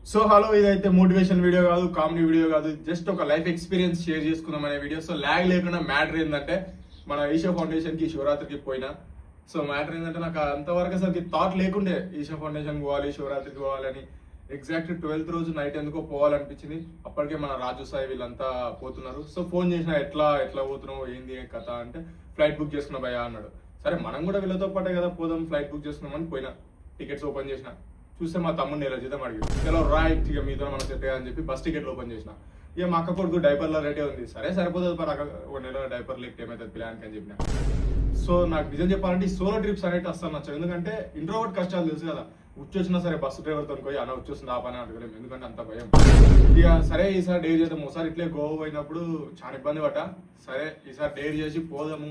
So hello, ఇదైతే motivation video కాదు, comedy video కాదు, జస్ట్ ఒక లైఫ్ ఎక్స్పీరియన్స్ షేర్ చేసుకుందాం అనే వీడియో. సో ల్యాగ్ లేకుండా మ్యాటర్ ఏంటంటే మన ఈషా ఫౌండేషన్ కి శివరాత్రికి పోయినా. సో మ్యాటర్ ఏంటంటే నాకు అంతవరకు అసలు థాట్ లేకుండే ఈషా ఫౌండేషన్ పోవాలి, శివరాత్రికి పోవాలని. ఎగ్జాక్ట్ 12th రోజు నైట్ ఎందుకో పోవాలనిపించింది. అప్పటికే మన రాజు సాయి వీళ్ళంతా పోతున్నారు. సో ఫోన్ చేసిన ఎట్లా పోతున్నావు, ఏంది కథ అంటే ఫ్లైట్ బుక్ చేసుకున్నా భయ్యా అన్నాడు. సరే మనం కూడా వీళ్ళతో పాటే కదా పోదాం, ఫ్లైట్ బుక్ చేసుకున్నామని పోయినా. టికెట్స్ ఓపెన్ చేసిన, చూస్తే మా తమ్ముడు నెల జీతం అడిగి చలో రైట్ ఇక మీతో మనం సెట్ అని చెప్పి బస్ టికెట్లు ఓపెన్ చేసిన. ఇక మా అక్క కొడుకు డైపర్లో రెడీ ఉంది. సరిపోతుంది మరి అక్క ఒక నెల డైపర్ లేకపోతే ఏమవుతుంది ప్లాన్కి అని చెప్పిన. సో నాకు నిజం చెప్పాలంటే ఈ సోలో ట్రిప్స్ అనేవి అస్సలు నచ్చవు. ఎందుకంటే ఇంట్రోవర్ట్ కష్టాలు తెలుసు కదా. వచ్చినా సరే బస్సు డ్రైవర్తో పోయి అన్న వచ్చేస్తుంది ఆ పని అడగలేము, ఎందుకంటే అంత భయం. ఇక సరే ఈసారి డేర్ చేద్దాం. ఒకసారి ఇట్లే గోవా పోయినప్పుడు చాలా ఇబ్బంది పడ్డా. సరే ఈసారి డేర్ చేసి పోదాము,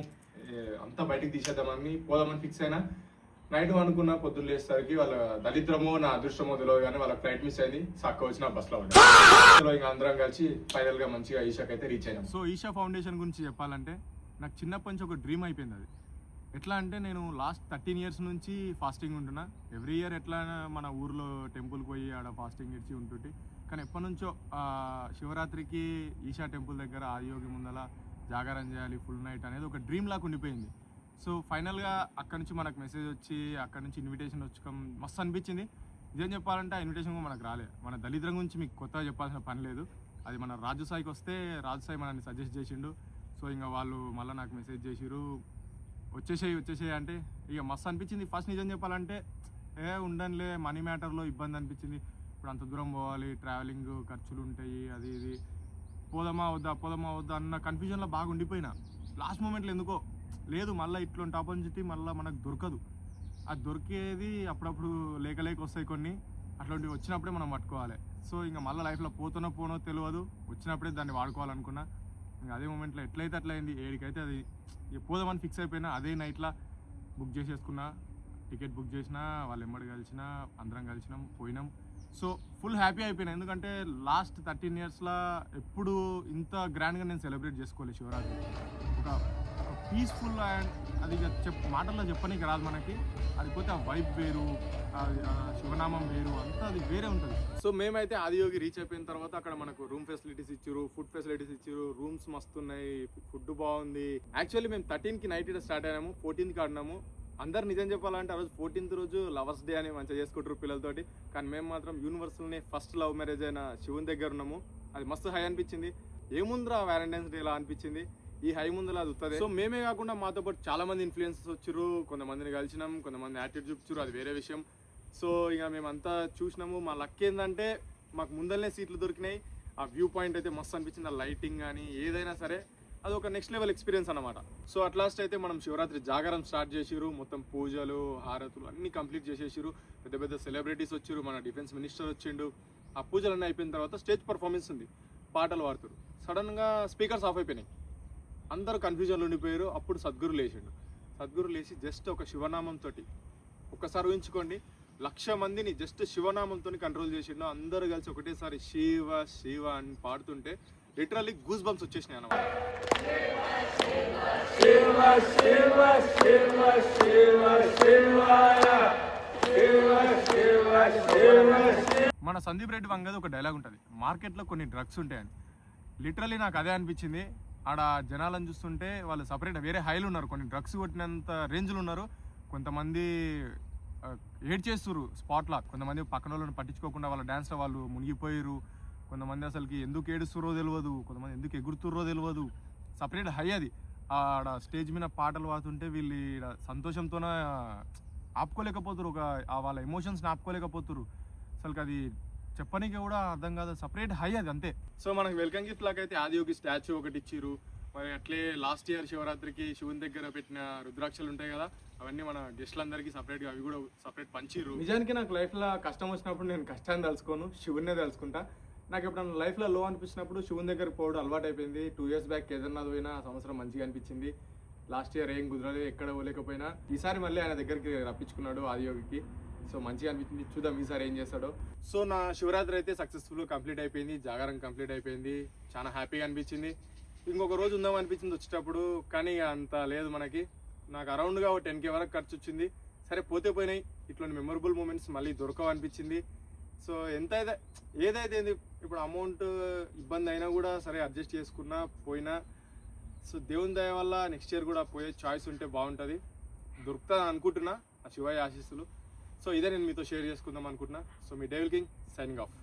అంతా బయటికి తీసేద్దామని పోదామని ఫిక్స్ అయినా. నైట్ అనుకున్న పొద్దున్న లేసరికి వాళ్ళ దళిద్రమో నా అదృష్టమో తెలియదు కానీ వాళ్ళ ఫ్లైట్ మిస్ అయింది. సక్క వచ్చిన బస్లో ఇంకా అందరం కలిసి ఫైనల్ గా మంచిగా ఈషాకి అయితే రీచ్ అయినాం. సో ఈషా ఫౌండేషన్ గురించి చెప్పాలంటే నాకు చిన్నప్పటి నుంచి ఒక డ్రీమ్ అయిపోయింది. అది ఎట్లా అంటే నేను లాస్ట్ 13 years నుంచి ఫాస్టింగ్ ఉంటున్నా. ఎవ్రీ ఇయర్ ఎట్లా మన ఊర్లో టెంపుల్కి పోయి ఆడ ఫాస్టింగ్ ఇచ్చి ఉంటుంటే, కానీ ఎప్పటి నుంచో శివరాత్రికి ఈషా టెంపుల్ దగ్గర ఆదియోగి ముందల జాగారం చేయాలి ఫుల్ నైట్ అనేది ఒక డ్రీమ్ లాగా ఉండిపోయింది. సో ఫైనల్గా అక్కడ నుంచి మనకు మెసేజ్ వచ్చి అక్కడ నుంచి ఇన్విటేషన్ వచ్చి మస్తు అనిపించింది. ఇదేం చెప్పాలంటే ఆ ఇన్విటేషన్ మనకు రాలే. మన దళిద్రం గురించి మీకు కొత్తగా చెప్పాల్సిన పని లేదు. అది మన రాజు సాయికి వస్తే రాజు సాయి మనల్ని సజెస్ట్ చేసిండు. సో ఇంకా వాళ్ళు మళ్ళీ నాకు మెసేజ్ చేసిరు, వచ్చేసేయి అంటే ఇక మస్తు అనిపించింది. ఫస్ట్ నిజం చెప్పాలంటే ఉండనులే మనీ మ్యాటర్లో ఇబ్బంది అనిపించింది. ఇప్పుడు అంత దూరం పోవాలి, ట్రావెలింగ్ ఖర్చులు ఉంటాయి, అది ఇది పోదామా వద్దా అన్న కన్ఫ్యూజన్లో బాగా ఉండిపోయినా. లాస్ట్ మూమెంట్లో ఎందుకో లేదు, మళ్ళీ ఇట్లాంటి ఆపర్చునిటీ మళ్ళీ మనకు దొరకదు. అది దొరికేది అప్పుడప్పుడు లేక వస్తాయి కొన్ని, అట్లాంటివి వచ్చినప్పుడే మనం పట్టుకోవాలి. సో ఇంకా మళ్ళీ లైఫ్లో పోనో తెలియదు, వచ్చినప్పుడే దాన్ని వాడుకోవాలనుకున్నా. ఇంకా అదే మూమెంట్లో ఎట్లయితే అట్లా అయింది. ఏడికైతే అది పోదామని ఫిక్స్ అయిపోయినా. అదే నైట్లో బుక్ చేసేసుకున్నా, టికెట్ బుక్ చేసిన, వాళ్ళు ఎమ్మడి కలిసినా, అందరం కలిసినాం, పోయినాం. సో ఫుల్ హ్యాపీ అయిపోయినా. ఎందుకంటే లాస్ట్ 13 yearsలో ఎప్పుడు ఇంత గ్రాండ్గా నేను సెలబ్రేట్ చేసుకోవాలి శివరాత్రి. ఒక పీస్ఫుల్ అండ్ అది మాటల్లో చెప్పనీకి రాదు మనకి. అది పోతే ఆ వైబ్ వేరు, శివనామం వేరు, అంతా అది వేరే ఉంటుంది. సో మేమైతే ఆదియోగి రీచ్ అయిపోయిన తర్వాత అక్కడ మనకు రూమ్ ఫెసిలిటీస్ ఇచ్చారు, ఫుడ్ ఫెసిలిటీస్ ఇచ్చారు. రూమ్స్ మస్తున్నాయి, ఫుడ్ బాగుంది. యాక్చువల్లీ మేము 13కి నైట్ స్టార్ట్ అయినాము, 14కి ఆడినాము. అందరు నిజం చెప్పాలంటే ఆ రోజు 14th రోజు లవర్స్ డే అని మంచిగా చేసుకుంటారు పిల్లలతోటి. కానీ మేము మాత్రం యూనివర్సల్ని ఫస్ట్ లవ్ మ్యారేజ్ అయిన శివుని దగ్గర ఉన్నాము. అది మస్తు హై అనిపించింది. ఏముందిరా వ్యాలంటైన్స్ డే ఇలా అనిపించింది. ఈ హై ముందులా అది వస్తుంది. సో మేమే కాకుండా మాతో పాటు చాలా మంది ఇన్ఫ్లుయెన్సర్స్ వచ్చారు. కొంతమందిని కలిసినాం, కొంతమంది యాటిట్యూడ్ చూపించారు, అది వేరే విషయం. సో ఇక మేమంతా చూసినాము. మా లక్ ఏంటంటే మాకు ముందరనే సీట్లు దొరికినాయి. ఆ వ్యూ పాయింట్ అయితే మస్తు అనిపించింది. ఆ లైటింగ్ కానీ ఏదైనా సరే అది ఒక నెక్స్ట్ లెవెల్ ఎక్స్పీరియన్స్ అనమాట. సో అట్లాస్ట్ అయితే మనం శివరాత్రి జాగారం స్టార్ట్ చేసిరు. మొత్తం పూజలు, హారతులు అన్నీ కంప్లీట్ చేసేసారు. పెద్ద సెలబ్రిటీస్ వచ్చారు. మన డిఫెన్స్ మినిస్టర్ వచ్చిండు. ఆ పూజలన్నీ అయిపోయిన తర్వాత స్టేజ్ పర్ఫార్మెన్స్ ఉంది, పాటలు పాడుతారు. సడన్గా స్పీకర్స్ ఆఫ్ అయిపోయినాయి. అందరూ కన్ఫ్యూజన్లో ఉండిపోయారు. అప్పుడు సద్గురు లేచిండు. సద్గురు లేచి జస్ట్ ఒక శివనామంతో, ఒక్కసారి ఊహించుకోండి, 1,00,000 మందిని జస్ట్ శివనామంతో కంట్రోల్ చేసిండు. అందరూ కలిసి ఒకటేసారి శివ శివ అని పాడుతుంటే లిటరల్లీ గూస్ బంప్స్ వచ్చేసినాయి అన్నమాట. మన సందీప్ రెడ్డి వంగది ఒక డైలాగ్ ఉంటుంది, మార్కెట్లో కొన్ని డ్రగ్స్ ఉంటాయని. లిటరల్లీ నాకు అదే అనిపించింది. ఆడ జనాలను చూస్తుంటే వాళ్ళు సపరేట్ వేరే హైలు ఉన్నారు, కొన్ని డ్రగ్స్ కొట్టినంత రేంజ్లు ఉన్నారు. కొంతమంది ఏడ్ చేస్తున్నారు స్పాట్లా, కొంతమంది పక్కన వాళ్ళని పట్టించుకోకుండా వాళ్ళ డ్యాన్స్లో వాళ్ళు మునిగిపోయారు. కొంతమంది అసలుకి ఎందుకు ఏడుస్తుర్రో తెలియదు, కొంతమంది ఎందుకు ఎగురుతుర్రో తెలియదు. సపరేట్ హై అది. ఆడ స్టేజ్ మీద పాటలు పాడుతుంటే వీళ్ళు సంతోషంతోనే ఆపుకోలేకపోతురు, వాళ్ళ ఎమోషన్స్ని ఆపుకోలేకపోతురు. అసలుకి అది చెప్పనీకి కూడా అర్థం కాదు, సపరేట్ హై అది అంతే. సో మనకు వెల్కమ్ గిఫ్ట్ లాగా అయితే ఆదియోగి స్టాచ్యూ ఒకటి ఇచ్చిర్రు. మరి అట్లే లాస్ట్ ఇయర్ శివరాత్రికి శివుని దగ్గర పెట్టిన రుద్రాక్షలు ఉంటాయి కదా, అవన్నీ మన గెస్ట్లందరికీ సపరేట్గా అవి కూడా సపరేట్ పంచిర్రు. నిజానికి నాకు లైఫ్లో కష్టం వచ్చినప్పుడు నేను కష్టాన్ని తలుచుకోను, శివున్నే తలుచుకుంటా. నాకు ఎప్పుడన్నా లైఫ్లో లో అనిపించినప్పుడు శివుని దగ్గరికి పోవడం అలవాటు అయిపోయింది. 2 years బ్యాక్ కేదార్నాథ్ పోయినా, ఆ సంవత్సరం మంచిగా అనిపించింది. లాస్ట్ ఇయర్ ఏం కుదరలేదు, ఎక్కడ పోలేకపోయినా. ఈసారి మళ్ళీ ఆయన దగ్గరికి రప్పించుకున్నాడు ఆదియోగికి. సో మంచిగా అనిపించింది, చూద్దాం ఈసారి ఏం చేస్తాడో. సో నా శివరాత్రి అయితే సక్సెస్ఫుల్గా కంప్లీట్ అయిపోయింది, జాగారం కంప్లీట్ అయిపోయింది. చాలా హ్యాపీగా అనిపించింది. ఇంకొక రోజు ఉందాం అనిపించింది వచ్చేటప్పుడు, కానీ అంత లేదు మనకి. నాకు అరౌండ్గా 10K వరకు ఖర్చు వచ్చింది. సరే పోతే పోయినాయి, ఇట్లాంటి మెమొరబుల్ మూమెంట్స్ మళ్ళీ దొరకవు అనిపించింది. సో ఏదైతే ఏంది ఇప్పుడు అమౌంట్ ఇబ్బంది అయినా కూడా సరే అడ్జస్ట్ చేసుకున్నా పోయినా, సో దేవుని దయ వల్ల నెక్స్ట్ ఇయర్ కూడా పోయే చాయిస్ ఉంటే బాగుంటుంది, దొరుకుతుంది అనుకుంటున్నా, ఆ శివయ్య ఆశీస్సులు. సో ఇదే నేను మీతో షేర్ చేసుకుందాం అనుకుంటున్నా. సో మీ డేవిల్ కింగ్ సైనింగ్ ఆఫ్.